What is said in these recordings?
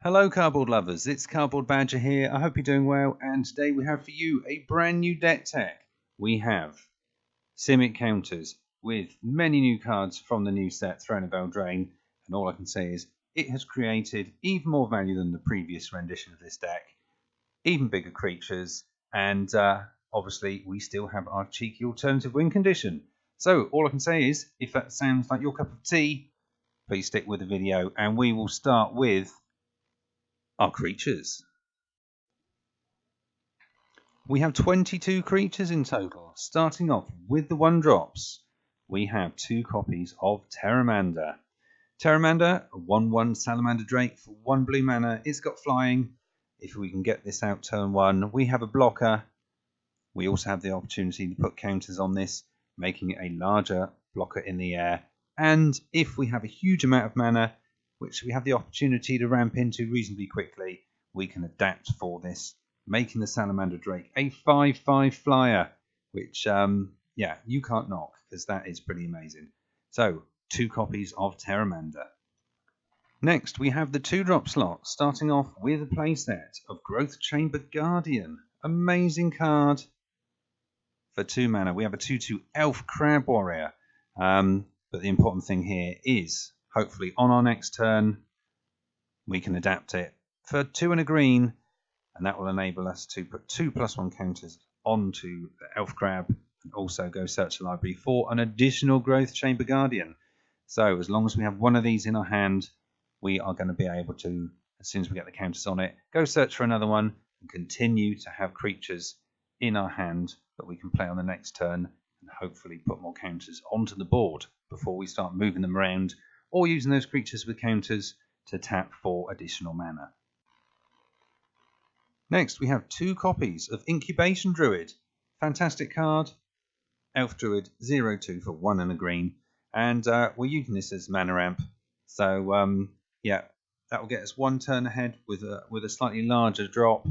Hello cardboard lovers, it's Cardboard Badger here. I hope you're doing well, and today we have for you a brand new deck tech. We have Simic counters with many new cards from the new set, Throne of Eldraine, and all I can say is it has created even more value than the previous rendition of this deck, even bigger creatures, and obviously we still have our cheeky alternative win condition. So all I can say is, if that sounds like your cup of tea, please stick with the video, and we will start with our creatures. We have 22 creatures in total. Starting off with the 1-drops, we have 2 copies of PTERAMANDER. PTERAMANDER, a 1/1 Salamander Drake for 1 blue mana. It's got flying. If we can get this out turn 1, we have a blocker. We also have the opportunity to put counters on this, making it a larger blocker in the air. And if we have a huge amount of mana, which we have the opportunity to ramp into reasonably quickly, we can adapt for this, making the Salamander Drake a 5/5 flyer, which, yeah, you can't knock, because that is pretty amazing. So, 2 copies of PTERAMANDER. Next, we have the 2-drop slot, starting off with a playset of Growth Chamber Guardian. Amazing card for 2 mana. We have a 2/2 Elf Crab Warrior, but the important thing here is, hopefully on our next turn, we can adapt it for 2 and a green, and that will enable us to put 2/+1 counters onto the Elf Crab, and also go search the library for an additional Growth Chamber Guardian. So as long as we have one of these in our hand, we are going to be able to, as soon as we get the counters on it, go search for another one, and continue to have creatures in our hand that we can play on the next turn, and hopefully put more counters onto the board before we start moving them around, or using those creatures with counters to tap for additional mana. Next, we have 2 copies of Incubation Druid. Fantastic card. Elf Druid, 0/2 for 1 and a green. And we're using this as mana ramp. So, yeah, that will get us 1 turn ahead with a slightly larger drop.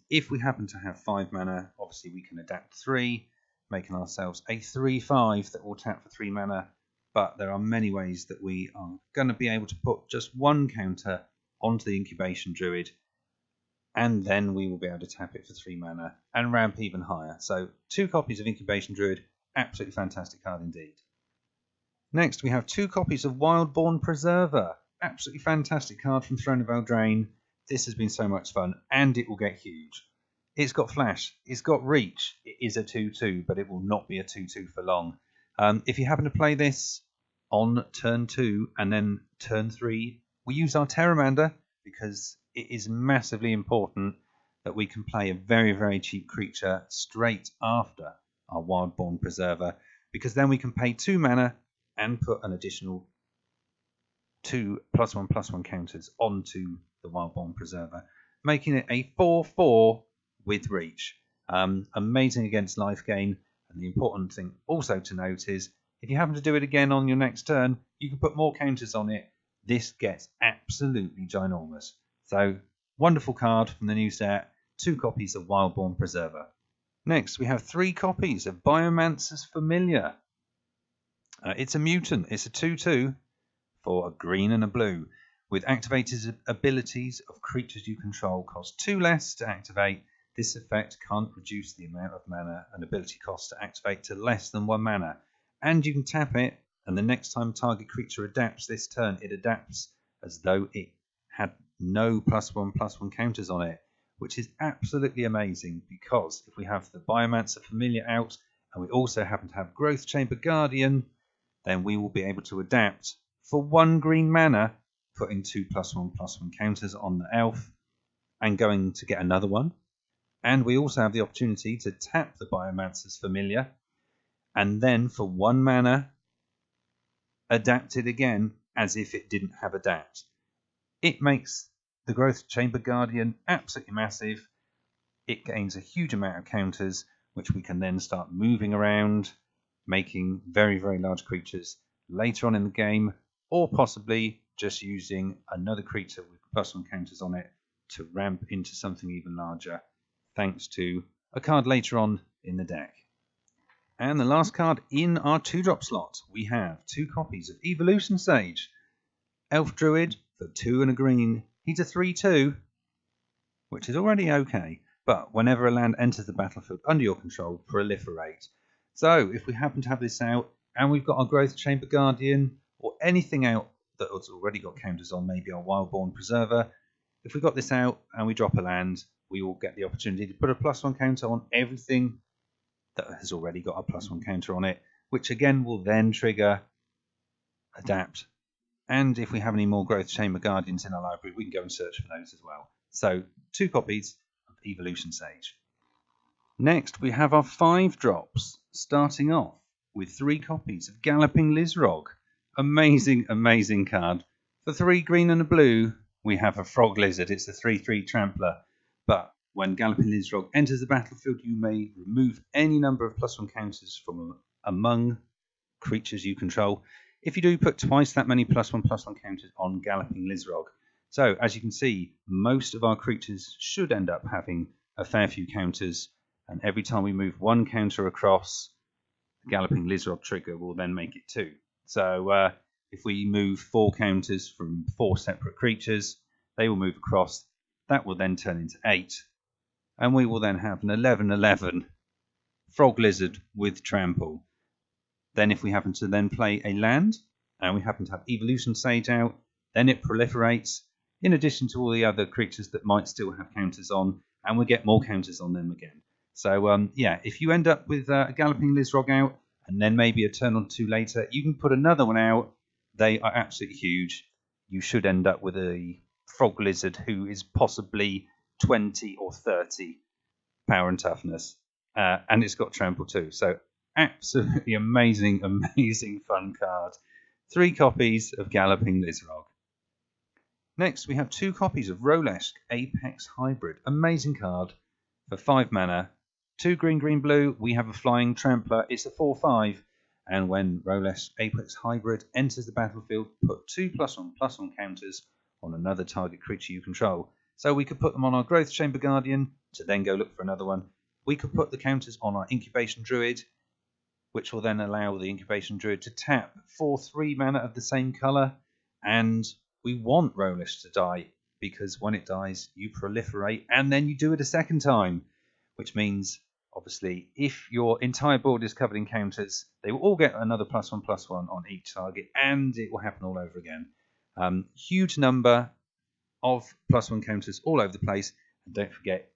If we happen to have 5 mana, obviously we can adapt 3, making ourselves a 3/5 that will tap for 3 mana. But there are many ways that we are going to be able to put just 1 counter onto the Incubation Druid, and then we will be able to tap it for 3 mana and ramp even higher. So 2 copies of Incubation Druid, absolutely fantastic card indeed. Next, we have 2 copies of WILDBORN Preserver. Absolutely fantastic card from Throne of Eldraine. This has been so much fun, and it will get huge. It's got flash, it's got reach, it is a 2/2, but it will not be a 2/2 for long. If you happen to play this on turn 2 and then turn 3, we use our PTERAMANDER, because it is massively important that we can play a very, very cheap creature straight after our WILDBORN Preserver, because then we can pay 2 mana and put an additional 2/+1/+1 counters onto the WILDBORN Preserver, making it a 4/4 with reach. Amazing against life gain. And the important thing also to note is, if you happen to do it again on your next turn, you can put more counters on it. This gets absolutely ginormous. So, wonderful card from the new set. 2 copies of WILDBORN Preserver. Next, we have 3 copies of BIOMANCER'S Familiar. It's a mutant. It's a 2/2 for a green and a blue, with activated abilities of creatures you control cost 2 less to activate. This effect can't reduce the amount of mana and ability cost to activate to less than 1 mana. And you can tap it, and the next time target creature adapts this turn, it adapts as though it had no +1/+1 counters on it, which is absolutely amazing, because if we have the Biomancer Familiar out, and we also happen to have Growth Chamber Guardian, then we will be able to adapt for 1 green mana, putting 2/+1/+1 counters on the elf, and going to get another one. And we also have the opportunity to tap the Biomancer's Familiar, and then for 1 mana, adapt it again as if it didn't have adapt. It makes the Growth Chamber Guardian absolutely massive. It gains a huge amount of counters, which we can then start moving around, making very, very large creatures later on in the game, or possibly just using another creature with +1 counters on it to ramp into something even larger, thanks to a card later on in the deck. And the last card in our 2-drop slot, we have 2 copies of Evolution Sage. Elf Druid for 2 and a green. He's a 3/2, which is already okay. But whenever a land enters the battlefield under your control, proliferate. So if we happen to have this out, and we've got our Growth Chamber Guardian, or anything out that has already got counters on, maybe our Wildborn Preserver, if we got this out and we drop a land, we will get the opportunity to put a +1 counter on everything that has already got a +1 counter on it, which again will then trigger Adapt. And if we have any more Growth Chamber Guardians in our library, we can go and search for those as well. So 2 copies of Evolution Sage. Next, we have our 5 drops, starting off with 3 copies of Galloping LIZROG. Amazing, amazing card. For 3 green and a blue, we have a Frog Lizard. It's a 3/3 Trampler. But when Galloping LIZROG enters the battlefield, you may remove any number of +1 counters from among creatures you control. If you do, put twice that many +1/+1 counters on Galloping LIZROG. So, as you can see, most of our creatures should end up having a fair few counters, and every time we move 1 counter across, the Galloping LIZROG trigger will then make it 2. So, if we move 4 counters from 4 separate creatures, they will move across. That will then turn into 8. And we will then have an 11/11 Frog Lizard with Trample. Then if we happen to then play a land, and we happen to have Evolution Sage out, then it proliferates, in addition to all the other creatures that might still have counters on, and we get more counters on them again. So, yeah, if you end up with a Galloping LIZROG out, and then maybe a turn or 2 later, you can put another one out. They are absolutely huge. You should end up with a Frog Lizard who is possibly 20 or 30 power and toughness. And it's got Trample too. So absolutely amazing, amazing fun card. 3 copies of Galloping LIZROG. Next, we have 2 copies of ROALESK Apex Hybrid. Amazing card for 5 mana. 2 green, green, blue. We have a Flying Trampler. It's a 4/5. And when ROALESK Apex Hybrid enters the battlefield, put 2 +1/+1 counters on another target creature you control. So we could put them on our Growth Chamber Guardian to then go look for another one. We could put the counters on our Incubation Druid, which will then allow the Incubation Druid to tap for 3 mana of the same colour. And we want ROALESK to die, because when it dies, you proliferate, and then you do it a second time. Which means, obviously, if your entire board is covered in counters, they will all get another +1/+1 on each target, and it will happen all over again. Huge number of +1 counters all over the place. And don't forget,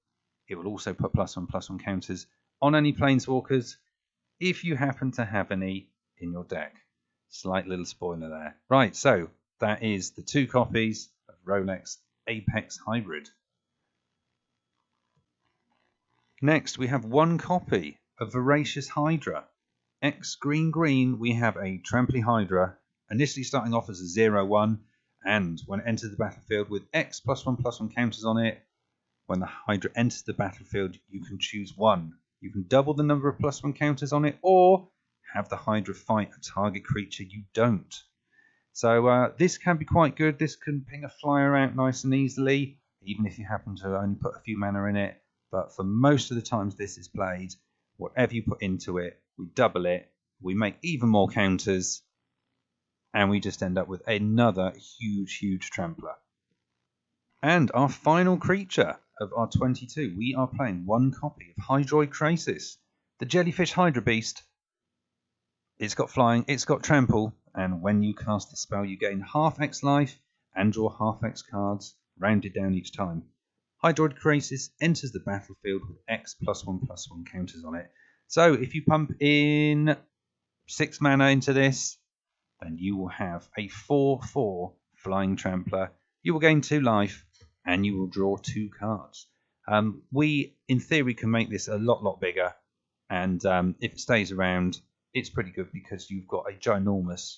it will also put +1/+1 counters on any Planeswalkers, if you happen to have any in your deck. Slight little spoiler there. Right, so that is the 2 copies of ROALESK Apex Hybrid. Next, we have 1 copy of Voracious Hydra. X green, green, we have a Tramply Hydra, initially starting off as a 0/1, and when it enters the battlefield with X +1/+1 counters on it, when the Hydra enters the battlefield, you can choose 1. You can double the number of +1 counters on it, or have the Hydra fight a target creature you don't. So this can be quite good. This can ping a flyer out nice and easily, even if you happen to only put a few mana in it. But for most of the times this is played, whatever you put into it, we double it, we make even more counters, and we just end up with another huge, huge Trampler. And our final creature of our 22, we are playing 1 copy of HYDROID KRASIS, the Jellyfish Hydra Beast. It's got flying, it's got trample, and when you cast the spell, you gain half X life and draw half X cards, rounded down each time. HYDROID KRASIS enters the battlefield with X +1/+1 counters on it. So if you pump in 6 mana into this, then you will have a 4/4 Flying Trampler. You will gain 2 life, and you will draw 2 cards. We, in theory, can make this a lot bigger, and if it stays around, it's pretty good because you've got a ginormous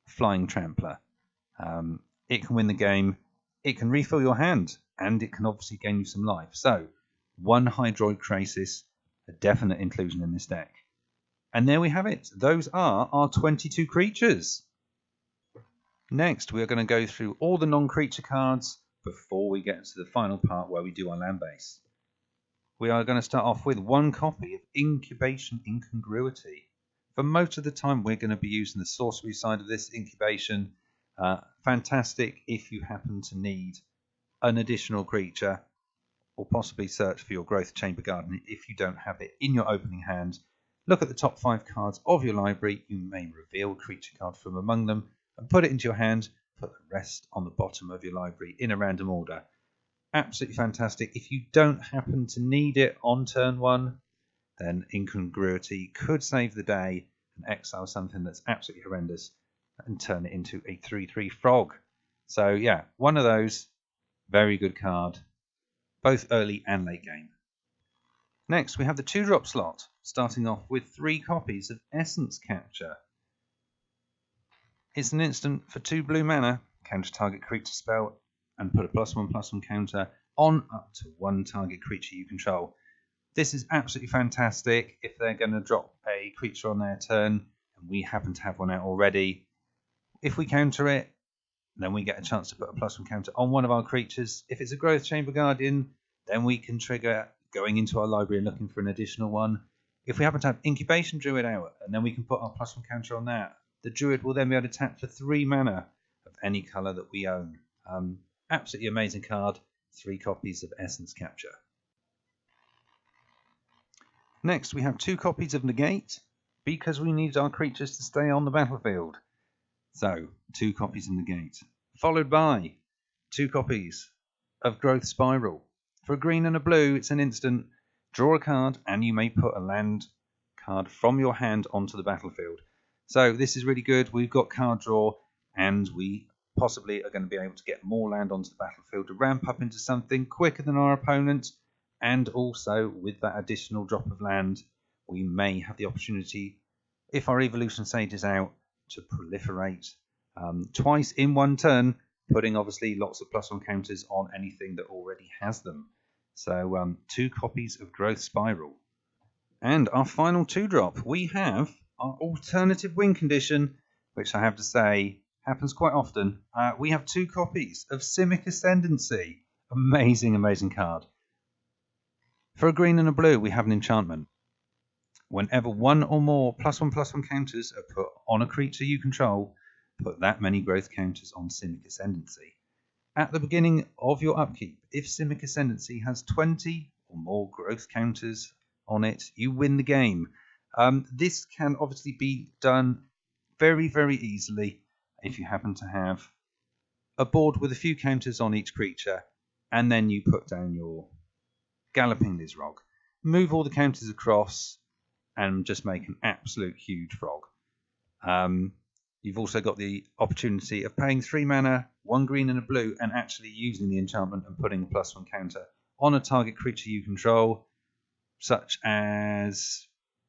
Flying Trampler. It can win the game, it can refill your hand, and it can obviously gain you some life. So, 1 HYDROID KRASIS, a definite inclusion in this deck. And there we have it. Those are our 22 creatures. Next, we are going to go through all the non-creature cards before we get to the final part where we do our land base. We are going to start off with 1 copy of Incubation Incongruity. For most of the time, we're going to be using the sorcery side of this incubation. Fantastic if you happen to need an additional creature, or possibly search for your growth chamber garden if you don't have it in your opening hand. Look at the top 5 cards of your library. You may reveal a creature card from among them and put it into your hand. Put the rest on the bottom of your library in a random order. Absolutely fantastic. If you don't happen to need it on turn 1, then Incongruity could save the day and exile something that's absolutely horrendous and turn it into a 3/3 frog. So yeah, one of those. Very good card, both early and late game. Next, we have the 2-drop slot, starting off with 3 copies of Essence Capture. It's an instant for 2 blue mana, counter target creature spell, and put a +1/+1 counter on up to 1 target creature you control. This is absolutely fantastic if they're going to drop a creature on their turn, and we happen to have one out already. If we counter it, then we get a chance to put a +1 counter on one of our creatures. If it's a Growth Chamber Guardian, then we can trigger going into our library and looking for an additional one. If we happen to have Incubation Druid out, and then we can put our +1 counter on that, the Druid will then be able to tap for 3 mana of any colour that we own. Absolutely amazing card. 3 copies of Essence Capture. Next, we have 2 copies of Negate, because we need our creatures to stay on the battlefield. So, 2 copies of Negate, followed by 2 copies of Growth Spiral. For a green and a blue, it's an instant. Draw a card, and you may put a land card from your hand onto the battlefield. So this is really good. We've got card draw, and we possibly are going to be able to get more land onto the battlefield to ramp up into something quicker than our opponent. And also, with that additional drop of land, we may have the opportunity, if our Evolution Sage is out, to proliferate twice in one turn, putting obviously lots of +1 counters on anything that already has them. So 2 copies of Growth Spiral. And our final 2-drop, we have our alternative win condition, which I have to say happens quite often. We have 2 copies of Simic Ascendancy. Amazing, amazing card. For a green and a blue, we have an enchantment. Whenever 1 or more +1/+1 counters are put on a creature you control, put that many growth counters on Simic Ascendancy. At the beginning of your upkeep, if Simic Ascendancy has 20 or more growth counters on it, you win the game. This can obviously be done very, very easily if you happen to have a board with a few counters on each creature, and then you put down your Galloping LIZROG, move all the counters across, and just make an absolute huge frog. You've also got the opportunity of paying 3 mana, 1 green and a blue, and actually using the enchantment and putting a +1 counter on a target creature you control, such as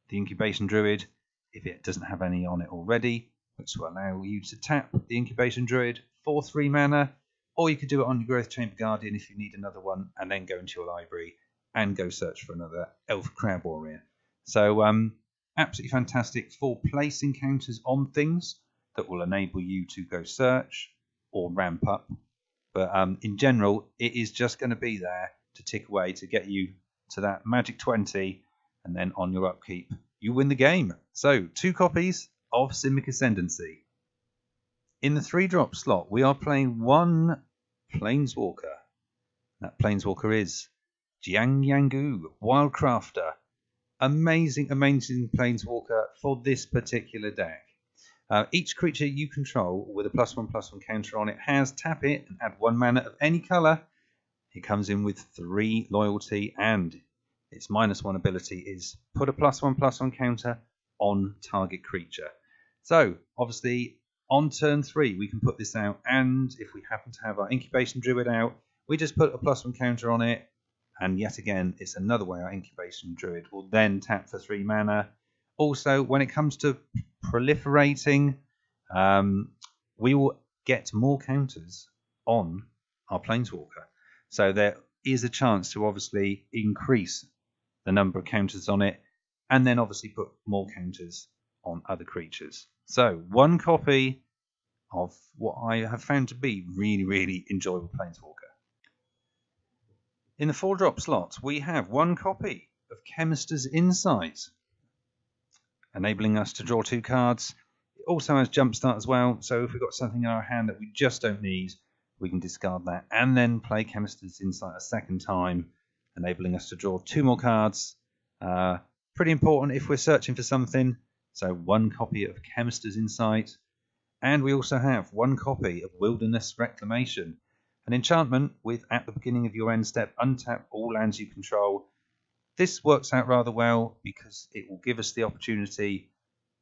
the Incubation Druid, if it doesn't have any on it already, which will allow you to tap the Incubation Druid for 3 mana, or you could do it on your Growth Chamber Guardian if you need another one, and then go into your library and go search for another Elf Crab Warrior. So absolutely fantastic for placing counters on things that will enable you to go search or ramp up. But in general, it is just going to be there to tick away to get you to that magic 20, and then on your upkeep, you win the game. So 2 copies of Simic Ascendancy. In the 3-drop slot, we are playing 1 Planeswalker. That Planeswalker is YANGGU, WILDCRAFTER. Amazing, amazing Planeswalker for this particular deck. Each creature you control with a +1/+1 counter on it has tap it and add 1 mana of any colour. It comes in with 3 loyalty, and its -1 ability is put a +1/+1 counter on target creature. So obviously on turn 3 we can put this out, and if we happen to have our Incubation Druid out, we just put a +1 counter on it, and yet again it's another way our Incubation Druid will then tap for 3 mana. Also, when it comes to proliferating, we will get more counters on our Planeswalker. So there is a chance to obviously increase the number of counters on it, and then obviously put more counters on other creatures. So 1 copy of what I have found to be really, really enjoyable Planeswalker. In the 4-drop slot, we have 1 copy of Chemister's Insight, enabling us to draw 2 cards. It also has Jumpstart as well, so if we've got something in our hand that we just don't need, we can discard that and then play Chemister's Insight a second time, enabling us to draw 2 more cards. Pretty important if we're searching for something. So 1 copy of Chemister's Insight, and we also have 1 copy of Wilderness Reclamation, an enchantment with, at the beginning of your end step, untap all lands you control. This works out rather well because it will give us the opportunity,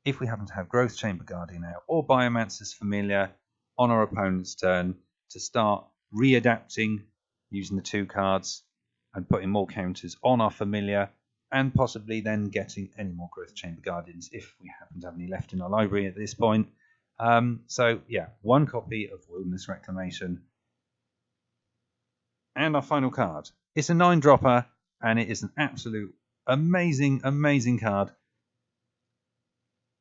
if we happen to have Growth Chamber Guardian out or Biomancer's Familiar on our opponent's turn, to start readapting using the 2 cards and putting more counters on our Familiar, and possibly then getting any more Growth Chamber Guardians if we happen to have any left in our library at this point. So yeah, 1 copy of Wilderness Reclamation. And our final card. It's a 9-dropper, and it is an absolute amazing, amazing card.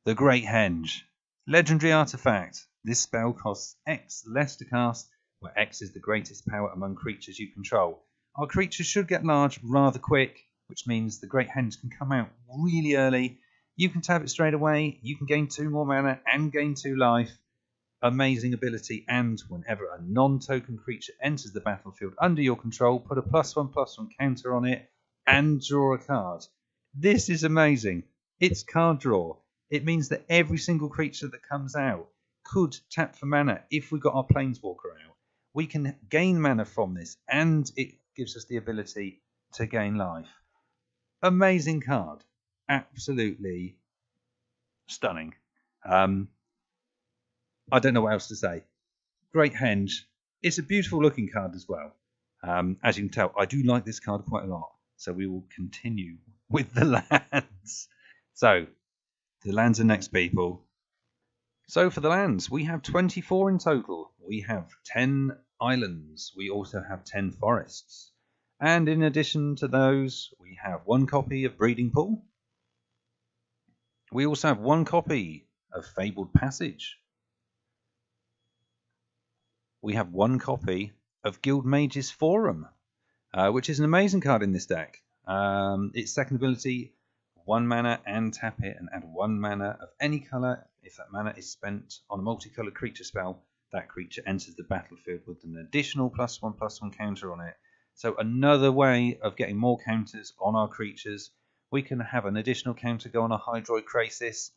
The Great Henge. Legendary artifact. This spell costs X less to cast, where X is the greatest power among creatures you control. Our creatures should get large rather quick, which means the Great Henge can come out really early. You can tap it straight away, you can gain 2 more mana and gain 2 life. Amazing ability, and whenever a non-token creature enters the battlefield under your control, put a +1/+1 counter on it and draw a card. This is amazing. It's card draw. It means that every single creature that comes out could tap for mana if we got our Planeswalker out. We can gain mana from this, and it gives us the ability to gain life. Amazing card. Absolutely stunning. I don't know what else to say. Great Henge. It's a beautiful looking card as well. As you can tell, I do like this card quite a lot. So we will continue with the lands. So, the lands are next, people. So for the lands, we have 24 in total. We have 10 islands. We also have 10 forests. And in addition to those, we have 1 copy of Breeding Pool. We also have 1 copy of Fabled Passage. We have 1 copy of Guildmage'S Forum, which is an amazing card in this deck. Its second ability, 1 mana and tap it and add 1 mana of any colour. If that mana is spent on a multicoloured creature spell, that creature enters the battlefield with an additional +1/+1 counter on it. So another way of getting more counters on our creatures. We can have an additional counter go on a HYDROID KRASIS,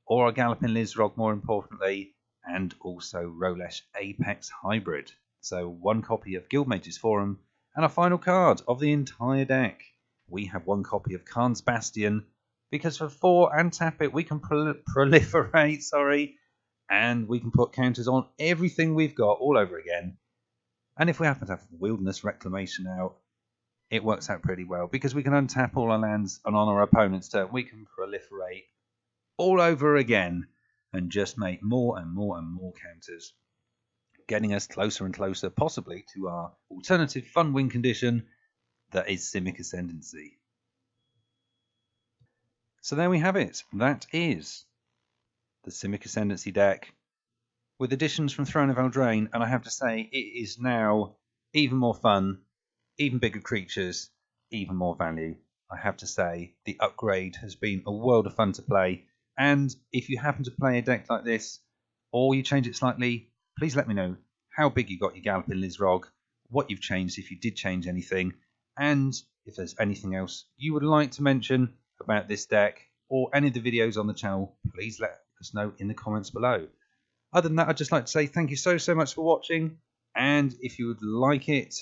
or a Galloping LIZROG more importantly, and also ROALESK Apex Hybrid. So 1 copy of Guildmage'S Forum, and a final card of the entire deck. We have 1 copy of KARN'S Bastion, because for 4 and tap it, we can proliferate, and we can put counters on everything we've got all over again. And if we happen to have Wilderness Reclamation out, it works out pretty well, because we can untap all our lands, and on our opponent's turn, we can proliferate all over again and just make more and more and more counters, getting us closer and closer, possibly, to our alternative fun win condition, that is Simic Ascendancy. So there we have it. That is the Simic Ascendancy deck, with additions from Throne of Eldraine, and I have to say, it is now even more fun, even bigger creatures, even more value. I have to say, the upgrade has been a world of fun to play. And if you happen to play a deck like this, or you change it slightly, please let me know how big you got your Galloping LIZROG, what you've changed if you did change anything, and if there's anything else you would like to mention about this deck, or any of the videos on the channel, please let us know in the comments below. Other than that, I'd just like to say thank you so much for watching, and if you would like it,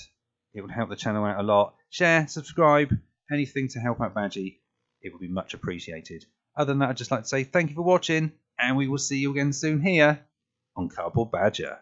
it would help the channel out a lot. Share, subscribe, anything to help out Badgie, it would be much appreciated. Other than that, I'd just like to say thank you for watching, and we will see you again soon here on Cardboard Badger.